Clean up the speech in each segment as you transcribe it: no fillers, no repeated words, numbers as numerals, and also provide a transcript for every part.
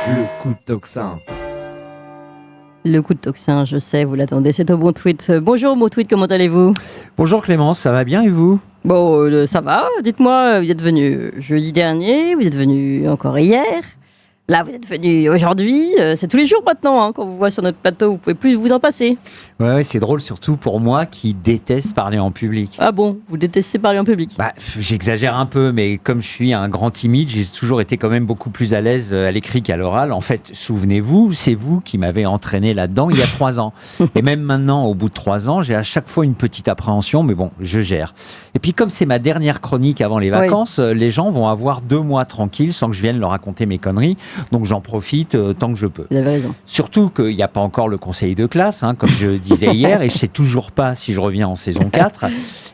Le coup de tocsin. Le coup de tocsin, je sais, vous l'attendez, c'est au bon tweet. Bonjour mon tweet, comment allez-vous ? Bonjour Clémence, ça va bien et vous ? Bon, ça va, dites-moi, vous êtes venu jeudi dernier, vous êtes venu encore hier, là vous êtes venu aujourd'hui, c'est tous les jours maintenant, hein, quand vous voit sur notre plateau, vous pouvez plus vous en passer. Ouais, c'est drôle surtout pour moi qui déteste parler en public. Ah bon, vous détestez parler en public ? J'exagère un peu, mais comme je suis un grand timide, j'ai toujours été quand même beaucoup plus à l'aise à l'écrit qu'à l'oral. En fait, souvenez-vous, c'est vous qui m'avez entraîné là-dedans il y a 3 ans. Et même maintenant, au bout de 3 ans, j'ai à chaque fois une petite appréhension, mais bon, je gère. Et puis comme c'est ma dernière chronique avant les vacances, les gens vont avoir 2 mois tranquilles sans que je vienne leur raconter mes conneries. Donc j'en profite tant que je peux. Vous avez raison. Surtout qu'il n'y a pas encore le conseil de classe, hein, comme je disais hier, et je ne sais toujours pas si je reviens en saison 4.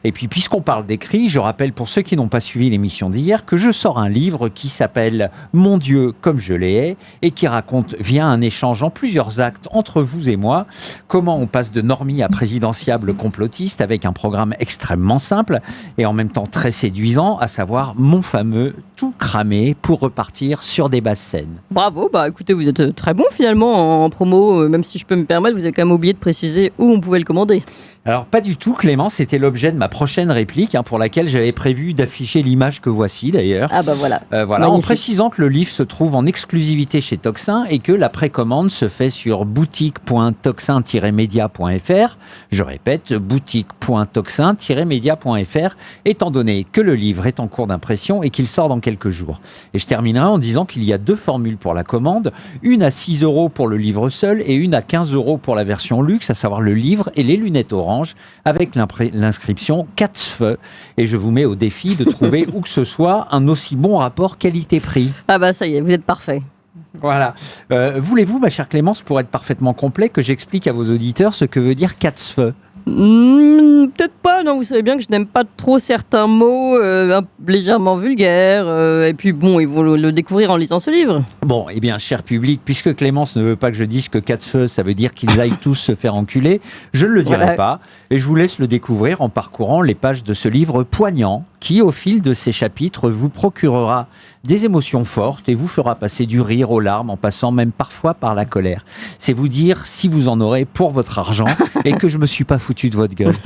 Et puis, puisqu'on parle d'écrit, je rappelle pour ceux qui n'ont pas suivi l'émission d'hier que je sors un livre qui s'appelle « Mon Dieu, comme je l'ai hais » et qui raconte, via un échange en plusieurs actes entre vous et moi, comment on passe de normie à présidentiable complotiste avec un programme extrêmement simple et en même temps très séduisant, à savoir mon fameux tout cramé pour repartir sur des basses scènes. Bravo, bah écoutez, vous êtes très bon finalement en promo, même si je peux me permettre, vous avez quand même oublié de préciser où on pouvait le commander. Alors pas du tout Clément, c'était l'objet de ma prochaine réplique pour laquelle j'avais prévu d'afficher l'image que voici d'ailleurs. Ah bah voilà. Voilà, en précisant que le livre se trouve en exclusivité chez Tocsin et que la précommande se fait sur boutique.tocsin-media.fr. Je répète, boutique.tocsin-media.fr, étant donné que le livre est en cours d'impression et qu'il sort dans quelques jours. Et je terminerai en disant qu'il y a 2 formules pour la commande, une à 6 € pour le livre seul et une à 15 € pour la version luxe, à savoir le livre et les lunettes orange, avec l'inscription 4 feux. Et je vous mets au défi de trouver où que ce soit un aussi bon rapport qualité-prix. Ah bah ça y est, vous êtes parfait. Voilà. Voulez-vous, ma chère Clémence, pour être parfaitement complet, que j'explique à vos auditeurs ce que veut dire 4 feux ? Peut-être pas, non, vous savez bien que je n'aime pas trop certains mots légèrement vulgaires, et puis bon, ils vont le découvrir en lisant ce livre. Bon, eh bien, cher public, puisque Clémence ne veut pas que je dise que 4 feux, ça veut dire qu'ils aillent tous se faire enculer, je ne le dirai pas, et je vous laisse le découvrir en parcourant les pages de ce livre poignant, qui, au fil de ces chapitres, vous procurera des émotions fortes et vous fera passer du rire aux larmes, en passant même parfois par la colère. C'est vous dire si vous en aurez pour votre argent et que je me suis pas foutu de votre gueule.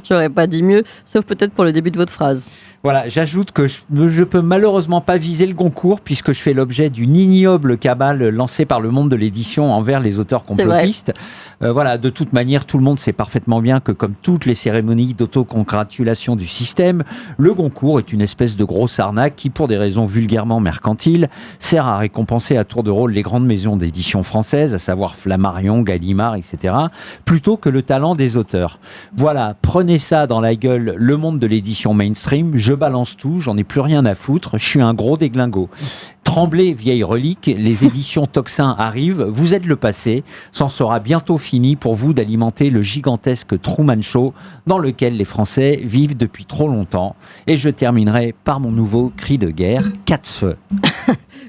J'aurais pas dit mieux, sauf peut-être pour le début de votre phrase. Voilà, j'ajoute que je peux malheureusement pas viser le Goncourt puisque je fais l'objet d'une ignoble cabale lancée par le monde de l'édition envers les auteurs complotistes. Voilà, de toute manière, tout le monde sait parfaitement bien que comme toutes les cérémonies d'autocongratulation du système, le Goncourt est une espèce de grosse arnaque qui, pour des raisons vulgairement mercantiles, sert à récompenser à tour de rôle les grandes maisons d'édition françaises, à savoir Flammarion, Gallimard, etc., plutôt que le talent des auteurs. Voilà, prenez ça dans la gueule, le monde de l'édition mainstream. Je balance tout, j'en ai plus rien à foutre, je suis un gros déglingo. Tremblez, vieille relique, les éditions Tocsin arrivent, vous êtes le passé, c'en sera bientôt fini pour vous d'alimenter le gigantesque Truman Show dans lequel les Français vivent depuis trop longtemps. Et je terminerai par mon nouveau cri de guerre, 4 feux.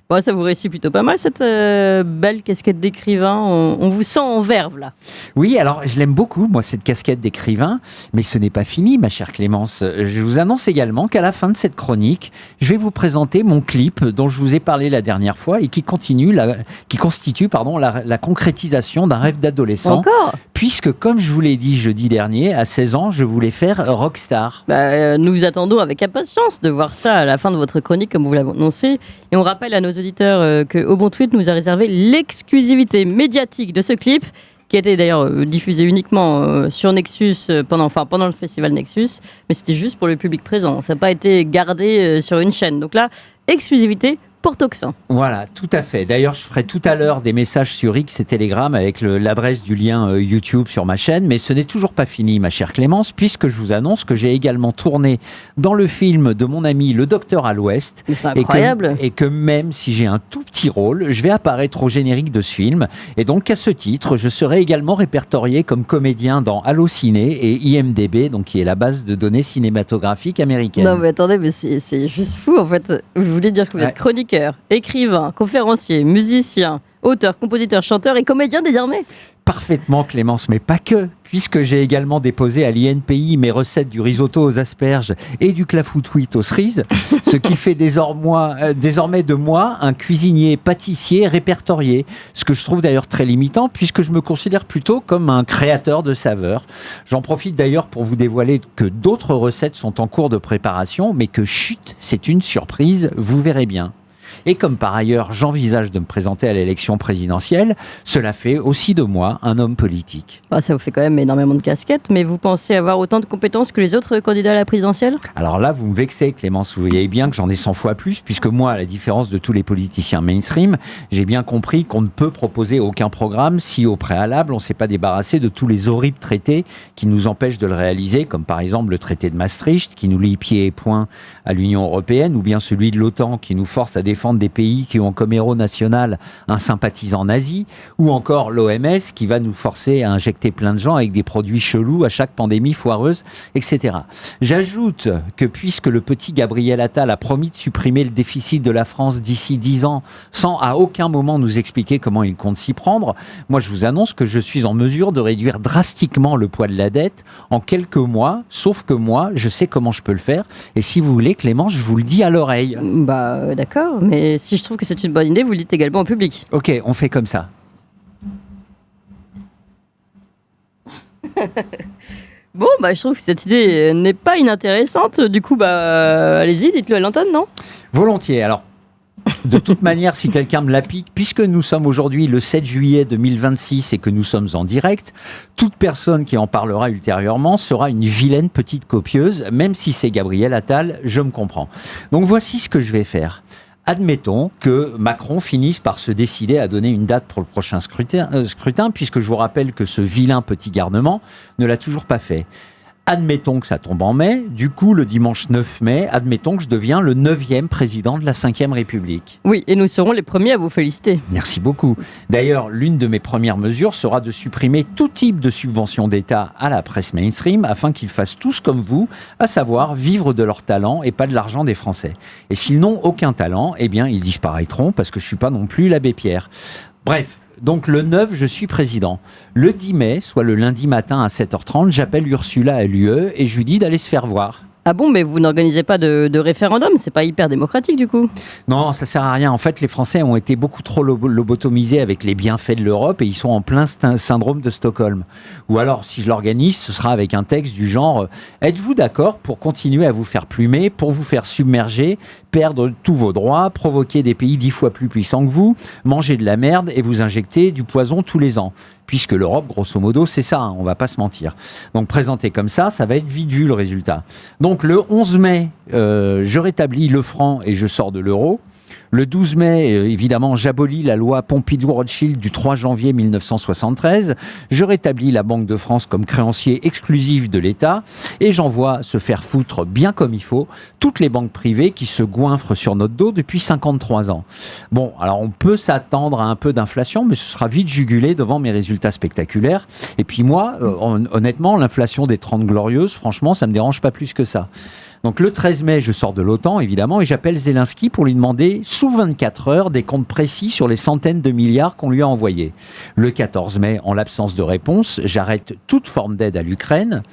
Bon, ça vous réussit plutôt pas mal cette belle casquette d'écrivain, on vous sent en verve là. Oui, alors je l'aime beaucoup, moi, cette casquette d'écrivain, mais ce n'est pas fini, ma chère Clémence. Je vous annonce également qu'à la fin de cette chronique, je vais vous présenter mon clip dont je vous ai parlé la dernière fois et qui constitue la concrétisation d'un rêve d'adolescent. Encore ? Puisque, comme je vous l'ai dit jeudi dernier, à 16 ans, je voulais faire rockstar. Nous vous attendons avec impatience de voir ça à la fin de votre chronique, comme vous l'avez annoncé. Et on rappelle à nos auditeurs que Au Bon Tweet nous a réservé l'exclusivité médiatique de ce clip, qui a été d'ailleurs diffusé uniquement sur Nexus pendant le festival Nexus, mais c'était juste pour le public présent. Ça n'a pas été gardé sur une chaîne. Donc là, exclusivité pour Tocsin. Voilà, tout à fait. D'ailleurs, je ferai tout à l'heure des messages sur X et Telegram avec l'adresse du lien YouTube sur ma chaîne, mais ce n'est toujours pas fini, ma chère Clémence, puisque je vous annonce que j'ai également tourné dans le film de mon ami le Docteur à l'Ouest. C'est incroyable. Et que même si j'ai un tout petit rôle, je vais apparaître au générique de ce film. Et donc, à ce titre, je serai également répertorié comme comédien dans Allociné et IMDb, donc qui est la base de données cinématographiques américaines. Non, mais attendez, mais c'est juste fou, en fait. Vous voulez dire que vous êtes chroniqueur, écrivain, conférencier, musicien, auteur, compositeur, chanteur et comédien désormais. Parfaitement, Clémence, mais pas que, puisque j'ai également déposé à l'INPI mes recettes du risotto aux asperges et du clafoutis aux cerises, ce qui fait désormais de moi un cuisinier pâtissier répertorié, ce que je trouve d'ailleurs très limitant, puisque je me considère plutôt comme un créateur de saveurs. J'en profite d'ailleurs pour vous dévoiler que d'autres recettes sont en cours de préparation, mais que chut, c'est une surprise, vous verrez bien. Et comme par ailleurs j'envisage de me présenter à l'élection présidentielle, cela fait aussi de moi un homme politique. Ça vous fait quand même énormément de casquettes, mais vous pensez avoir autant de compétences que les autres candidats à la présidentielle ? Alors là, vous me vexez, Clémence, vous voyez bien que j'en ai 100 fois plus, puisque moi, à la différence de tous les politiciens mainstream, j'ai bien compris qu'on ne peut proposer aucun programme si au préalable on ne s'est pas débarrassé de tous les horribles traités qui nous empêchent de le réaliser, comme par exemple le traité de Maastricht qui nous lie pieds et poings à l'Union européenne, ou bien celui de l'OTAN qui nous force à défendre des pays qui ont comme héros national un sympathisant nazi, ou encore l'OMS qui va nous forcer à injecter plein de gens avec des produits chelous à chaque pandémie foireuse, etc. J'ajoute que puisque le petit Gabriel Attal a promis de supprimer le déficit de la France d'ici 10 ans, sans à aucun moment nous expliquer comment il compte s'y prendre, moi je vous annonce que je suis en mesure de réduire drastiquement le poids de la dette en quelques mois, sauf que moi, je sais comment je peux le faire, et si vous voulez, Clément, je vous le dis à l'oreille. D'accord, mais si je trouve que c'est une bonne idée, vous le dites également au public. Ok, on fait comme ça. Bon, je trouve que cette idée n'est pas inintéressante. Du coup, allez-y, dites-le à l'antenne, non ? Volontiers. Alors, de toute manière, si quelqu'un me la pique, puisque nous sommes aujourd'hui le 7 juillet 2026 et que nous sommes en direct, toute personne qui en parlera ultérieurement sera une vilaine petite copieuse, même si c'est Gabriel Attal, je me comprends. Donc voici ce que je vais faire. Admettons que Macron finisse par se décider à donner une date pour le prochain scrutin, puisque je vous rappelle que ce vilain petit garnement ne l'a toujours pas fait. Admettons que ça tombe en mai, du coup le dimanche 9 mai, admettons que je deviens le 9e président de la 5e République. Oui, et nous serons les premiers à vous féliciter. Merci beaucoup. D'ailleurs, l'une de mes premières mesures sera de supprimer tout type de subvention d'État à la presse mainstream afin qu'ils fassent tous comme vous, à savoir vivre de leur talent et pas de l'argent des Français. Et s'ils n'ont aucun talent, eh bien ils disparaîtront parce que je ne suis pas non plus l'abbé Pierre. Bref. Donc le 9, je suis président. Le 10 mai, soit le lundi matin à 7h30, j'appelle Ursula à l'UE et je lui dis d'aller se faire voir. Ah bon, mais vous n'organisez pas de référendum ? C'est pas hyper démocratique du coup ? Non, ça sert à rien. En fait, les Français ont été beaucoup trop lobotomisés avec les bienfaits de l'Europe et ils sont en plein syndrome de Stockholm. Ou alors, si je l'organise, ce sera avec un texte du genre « Êtes-vous d'accord pour continuer à vous faire plumer, pour vous faire submerger, perdre tous vos droits, provoquer des pays 10 fois plus puissants que vous, manger de la merde et vous injecter du poison tous les ans ?» Puisque l'Europe, grosso modo, c'est ça, on va pas se mentir. Donc présenté comme ça va être vite vu le résultat. Donc le 11 mai, je rétablis le franc et je sors de l'euro. Le 12 mai, évidemment, j'abolis la loi Pompidou-Rothschild du 3 janvier 1973. Je rétablis la Banque de France comme créancier exclusif de l'État et j'envoie se faire foutre bien comme il faut toutes les banques privées qui se goinfrent sur notre dos depuis 53 ans. Bon, alors on peut s'attendre à un peu d'inflation, mais ce sera vite jugulé devant mes résultats spectaculaires. Et puis moi, honnêtement, l'inflation des 30 glorieuses, franchement, ça me dérange pas plus que ça. Donc le 13 mai, je sors de l'OTAN, évidemment, et j'appelle Zelensky pour lui demander, sous 24 heures, des comptes précis sur les centaines de milliards qu'on lui a envoyés. Le 14 mai, en l'absence de réponse, j'arrête toute forme d'aide à l'Ukraine.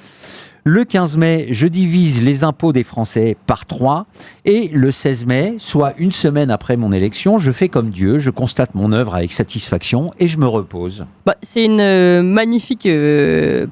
Le 15 mai, je divise les impôts des Français par 3. Et le 16 mai, soit une semaine après mon élection, je fais comme Dieu, je constate mon œuvre avec satisfaction et je me repose. C'est une magnifique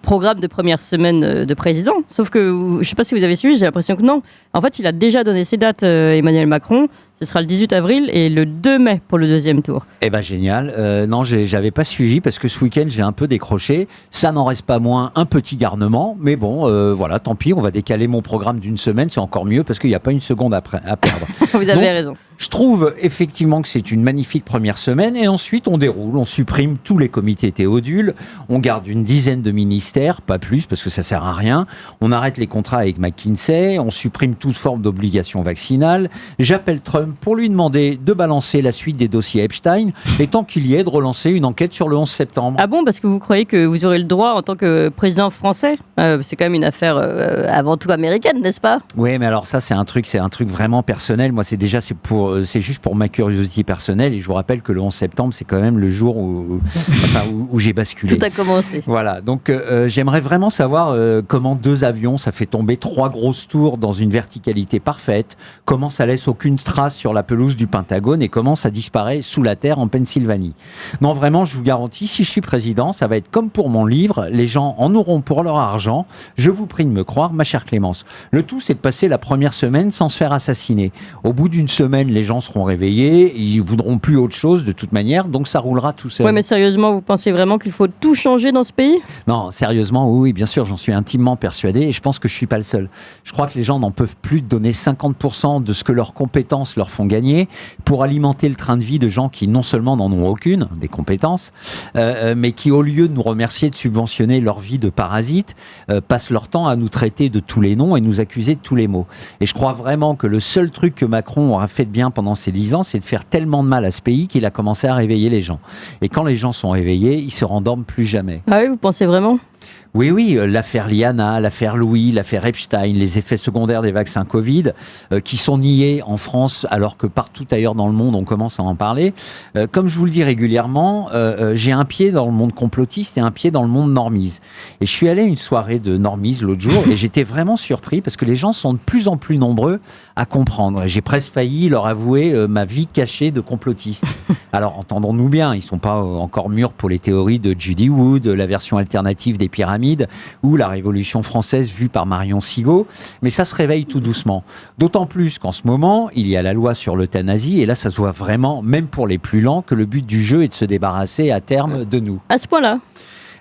programme de première semaine de président. Sauf que, je ne sais pas si vous avez suivi, j'ai l'impression que non. En fait, il a déjà donné ses dates, Emmanuel Macron. Ce sera le 18 avril et le 2 mai pour le deuxième tour. Eh ben génial. Non, j'avais pas suivi parce que ce week-end, j'ai un peu décroché. Ça n'en reste pas moins un petit garnement. Mais bon, voilà, tant pis, on va décaler mon programme d'une semaine. C'est encore mieux parce qu'il n'y a pas une seconde à perdre. Vous avez raison. Je trouve effectivement que c'est une magnifique première semaine. Et ensuite, on déroule. On supprime tous les comités Théodule. On garde une dizaine de ministères, pas plus parce que ça sert à rien. On arrête les contrats avec McKinsey. On supprime toute forme d'obligation vaccinale. J'appelle Trump pour lui demander de balancer la suite des dossiers Epstein et tant qu'il y est, de relancer une enquête sur le 11 septembre. Ah bon, parce que vous croyez que vous aurez le droit en tant que président français ? C'est quand même une affaire avant tout américaine, n'est-ce pas ? Oui, mais alors ça, c'est un truc vraiment personnel. Moi, c'est c'est juste pour ma curiosité personnelle. Et je vous rappelle que le 11 septembre, c'est quand même le jour où j'ai basculé. Tout a commencé. Voilà. Donc, j'aimerais vraiment savoir comment 2 avions, ça fait tomber 3 grosses tours dans une verticalité parfaite, comment ça laisse aucune trace sur la pelouse du Pentagone et comment ça disparaît sous la terre en Pennsylvanie. Non, vraiment, je vous garantis, si je suis président, ça va être comme pour mon livre. Les gens en auront pour leur argent. Je vous prie de me croire, ma chère Clémence. Le tout, c'est de passer la première semaine sans se faire assassiner. Au bout d'une semaine, les gens seront réveillés, ils voudront plus autre chose de toute manière, donc ça roulera tout seul. Ouais, mais sérieusement, vous pensez vraiment qu'il faut tout changer dans ce pays ? Non, sérieusement, oui, bien sûr, j'en suis intimement persuadé et je pense que je suis pas le seul. Je crois que les gens n'en peuvent plus de donner 50% de ce que leurs compétences leur font gagner pour alimenter le train de vie de gens qui non seulement n'en ont aucune, des compétences, mais qui, au lieu de nous remercier de subventionner leur vie de parasites, passent leur temps à nous traiter de tous les noms et nous accuser de tous les maux. Et je crois vraiment que le seul truc que Macron aura fait de bien pendant ces 10 ans, c'est de faire tellement de mal à ce pays qu'il a commencé à réveiller les gens. Et quand les gens sont réveillés, ils se rendorment plus jamais. Ah oui, vous pensez vraiment ? Oui, l'affaire Liana, l'affaire Louis, l'affaire Epstein, les effets secondaires des vaccins Covid, qui sont niés en France alors que partout ailleurs dans le monde on commence à en parler. Comme je vous le dis régulièrement, j'ai un pied dans le monde complotiste et un pied dans le monde normise. Et je suis allé à une soirée de normise l'autre jour et j'étais vraiment surpris parce que les gens sont de plus en plus nombreux à comprendre. J'ai presque failli leur avouer ma vie cachée de complotiste. Alors entendons-nous bien, ils sont pas encore mûrs pour les théories de Judy Wood, la version alternative des pyramides, ou la Révolution française vue par Marion Sigaud, mais ça se réveille tout doucement. D'autant plus qu'en ce moment, il y a la loi sur l'euthanasie, et là ça se voit vraiment, même pour les plus lents, que le but du jeu est de se débarrasser à terme de nous. À ce point-là ?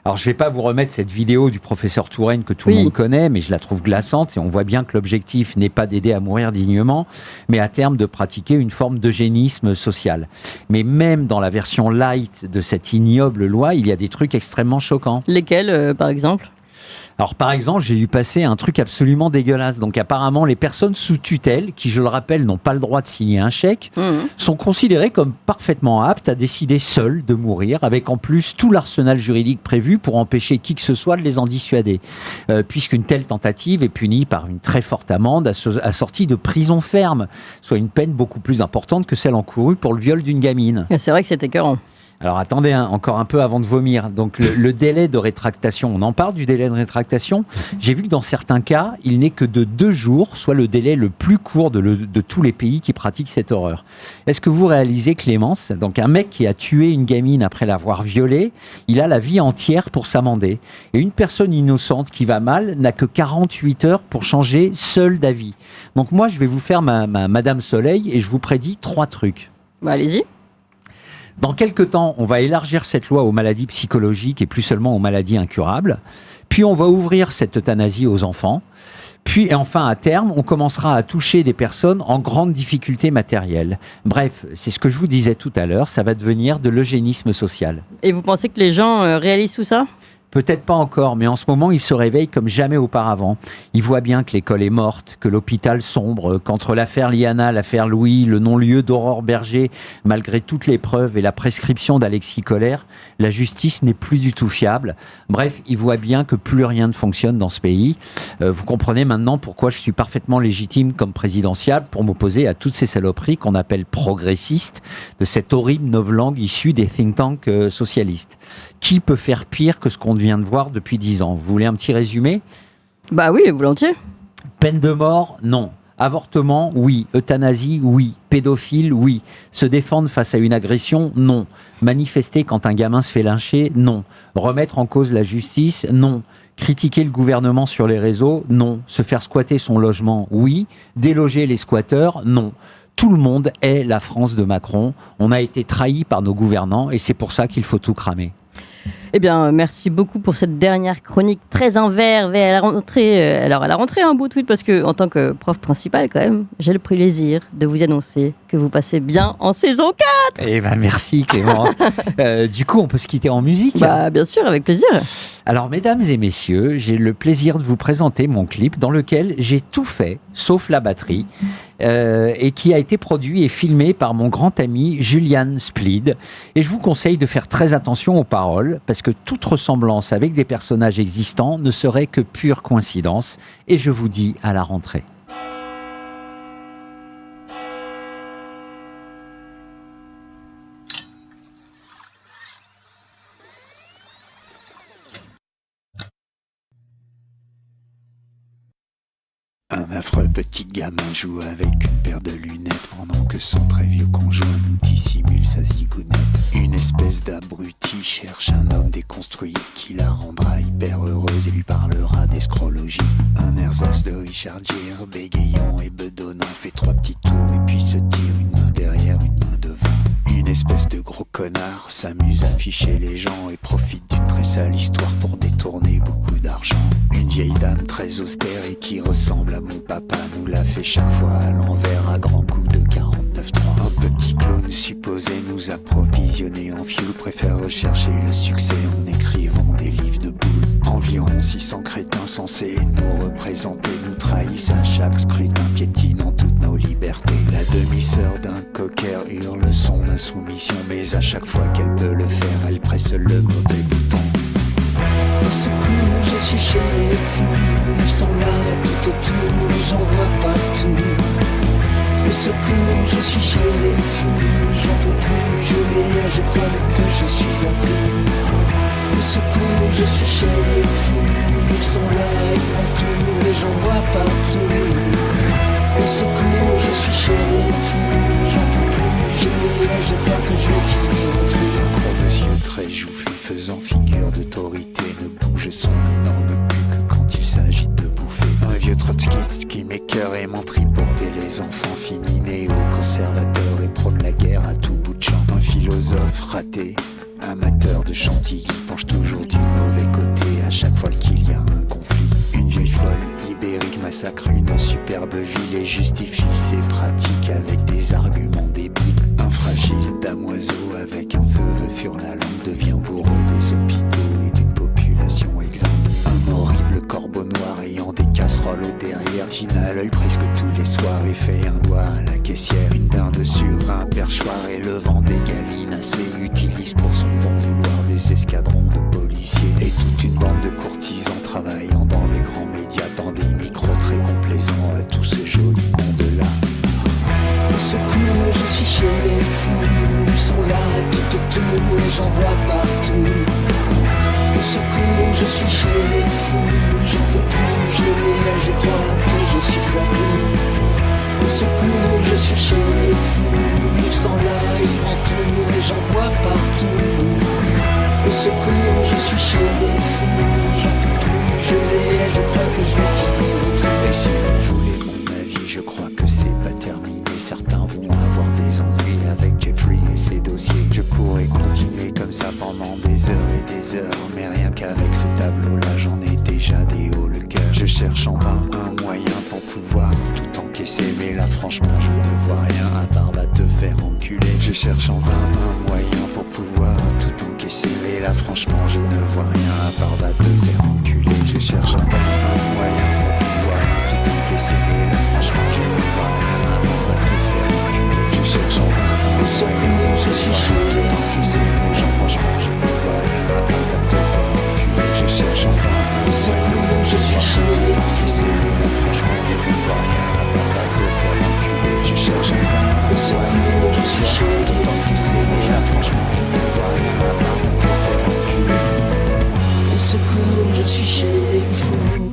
Alors, je ne vais pas vous remettre cette vidéo du professeur Touraine que tout le monde connaît, mais je la trouve glaçante et on voit bien que l'objectif n'est pas d'aider à mourir dignement, mais à terme de pratiquer une forme d'eugénisme social. Mais même dans la version light de cette ignoble loi, il y a des trucs extrêmement choquants. Lesquels, par exemple ? Alors, par exemple, j'ai eu passer un truc absolument dégueulasse. Donc, apparemment, les personnes sous tutelle, qui, je le rappelle, n'ont pas le droit de signer un chèque, sont considérées comme parfaitement aptes à décider seules de mourir, avec en plus tout l'arsenal juridique prévu pour empêcher qui que ce soit de les en dissuader. Puisqu'une telle tentative est punie par une très forte amende assortie de prison ferme, soit une peine beaucoup plus importante que celle encourue pour le viol d'une gamine. C'est vrai que c'est écœurant. Alors attendez, encore un peu avant de vomir. Donc le délai de rétractation, on en parle du délai de rétractation. J'ai vu que dans certains cas, il n'est que de 2 jours, soit le délai le plus court de tous les pays qui pratiquent cette horreur. Est-ce que vous réalisez, Clémence, donc un mec qui a tué une gamine après l'avoir violée, il a la vie entière pour s'amender. Et une personne innocente qui va mal n'a que 48 heures pour changer seule d'avis. Donc moi, je vais vous faire ma Madame Soleil et je vous prédis 3 trucs. Bah, allez-y. Dans quelques temps, on va élargir cette loi aux maladies psychologiques et plus seulement aux maladies incurables. Puis on va ouvrir cette euthanasie aux enfants. Puis, et enfin, à terme, on commencera à toucher des personnes en grande difficulté matérielle. Bref, c'est ce que je vous disais tout à l'heure, ça va devenir de l'eugénisme social. Et vous pensez que les gens réalisent tout ça ? Peut-être pas encore, mais en ce moment, ils se réveillent comme jamais auparavant. Ils voient bien que l'école est morte, que l'hôpital sombre, qu'entre l'affaire Liana, l'affaire Louis, le non-lieu d'Aurore Berger, malgré toutes les preuves et la prescription d'Alexis Colère, la justice n'est plus du tout fiable. Bref, ils voient bien que plus rien ne fonctionne dans ce pays. Vous comprenez maintenant pourquoi je suis parfaitement légitime comme présidentiable pour m'opposer à toutes ces saloperies qu'on appelle progressistes, de cette horrible novlangue issue des think tanks socialistes. Qui peut faire pire que ce qu'on vient de voir depuis 10 ans ? Vous voulez un petit résumé ? Bah oui, volontiers. Peine de mort, non. Avortement, oui. Euthanasie, oui. Pédophile, oui. Se défendre face à une agression, non. Manifester quand un gamin se fait lyncher, non. Remettre en cause la justice, non. Critiquer le gouvernement sur les réseaux, non. Se faire squatter son logement, oui. Déloger les squatteurs, non. Tout le monde est la France de Macron. On a été trahis par nos gouvernants et c'est pour ça qu'il faut tout cramer. Eh bien, merci beaucoup pour cette dernière chronique très envers à la rentrée. Alors, à la rentrée, un beau tweet parce que, en tant que prof principal, quand même, j'ai le plaisir de vous annoncer que vous passez bien en saison 4. Eh ben, merci Clémence. Du coup, on peut se quitter en musique ? Bah, bien sûr, avec plaisir. Alors, mesdames et messieurs, j'ai le plaisir de vous présenter mon clip dans lequel j'ai tout fait, sauf la batterie, et qui a été produit et filmé par mon grand ami Julian Splid. Et je vous conseille de faire très attention aux paroles, parce que toute ressemblance avec des personnages existants ne serait que pure coïncidence. Et je vous dis à la rentrée. Notre petit gamin joue avec une paire de lunettes pendant que son très vieux conjoint nous dissimule sa zigounette. Une espèce d'abruti cherche un homme déconstruit qui la rendra hyper heureuse et lui parlera d'escrologie. Un ersatz de Richard Gere, bégayant et bedonnant, fait 3 petits tours et puis se tire une main derrière, une main devant. Une espèce de gros connard s'amuse à ficher les gens et profite d'une très sale histoire pour détourner beaucoup d'argent. Une vieille dame très austère et qui ressemble à mon papa nous la fait chaque fois à l'envers à grands coups de 49.3. Un petit clone supposé nous approvisionner en fuel préfère rechercher le succès en écrivant des livres de boules. Environ 600 crétins censés nous représenter nous trahissent à chaque scrutin, piétinant toutes nos libertés. La demi-sœur d'un cocker hurle son insoumission, mais à chaque fois qu'elle peut le faire, elle presse le mauvais bouton. Au secours, je suis chez les fous, ils sont là tout autour, j'en vois partout. Au secours, je suis chez les fous, j'en peux plus, je crois que je suis à bout. Au secours, je suis chez les fous, ils sont là, ils m'entourent et j'en vois partout. Au secours, je suis chez les fous, j'en peux plus, je crois que je vais finir au trou. Un gros monsieur très joufflu faisant figure d'autorité ne bouge son énorme cul que quand il s'agit de bouffer. Un vieux trotskiste qui m'écœure et m'en tripoter les enfants finis néo-conservateur et prône la guerre à tout bout de champ. Un philosophe raté, amateur de chantilly, penche toujours du mauvais côté à chaque fois qu'il y a un conflit. Une vieille folle ibérique massacre une superbe ville et justifie ses pratiques avec des arguments débiles. Un fragile damoiseau avec un feu sur la langue devient bourreau des hôpitaux et d'une population exsangue. Un horrible corbeau noir ayant des casseroles au derrière dîne à l'œil presque tous les soirs et fait un doigt à la caissière. Une dinde sur un perchoir et le vent des gallinacés utilise pour son bon vouloir des escadrons de policiers. Et toute une bande de courtisans travaillant dans les grands médias dans des micros très complaisants à tout ce joli monde-là. Au secours, je suis chez les fous, ils sont là tout autour et j'en vois partout. Au secours, je suis chez les fous, j'en peux plus, je crois que je suis à bout. Au secours, je suis chez les fous, ils sont là, ils m'entourent et j'en vois partout. Au secours, je suis chez les fous, j'en peux plus, je crois que je vais finir au trou. Et si vous voulez mon avis, je crois que c'est pas terminé. Certains vont avoir des ennuis avec Jeffrey et ses dossiers. Je pourrais continuer comme ça pendant des heures et des heures, mais rien qu'avec ce tableau-là, j'en ai déjà des hauts le cœur. Je cherche en vain un moyen pour pouvoir tout encaisser, mais là franchement je ne vois rien à part te faire enculer. Je cherche en vain un moyen pour pouvoir tout encaisser, mais là franchement je ne vois rien à part te faire enculer. Je cherche en vain un moyen pour pouvoir tout encaisser, mais là franchement je ne vois rien à part te faire enculer. Je cherche en vain un moyen pour pouvoir tout encaisser, mais là franchement je ne vois rien à part te faire enculer. Je cherche en vain un moyen pour pouvoir tout encaisser, mais là franchement je ne vois rien à part te faire enculer. Je cherche en vain un moyen pour pouvoir tout encaisser, mais là franchement je ne vois rien à part te faire enculer. Au secours, je suis chez les fous.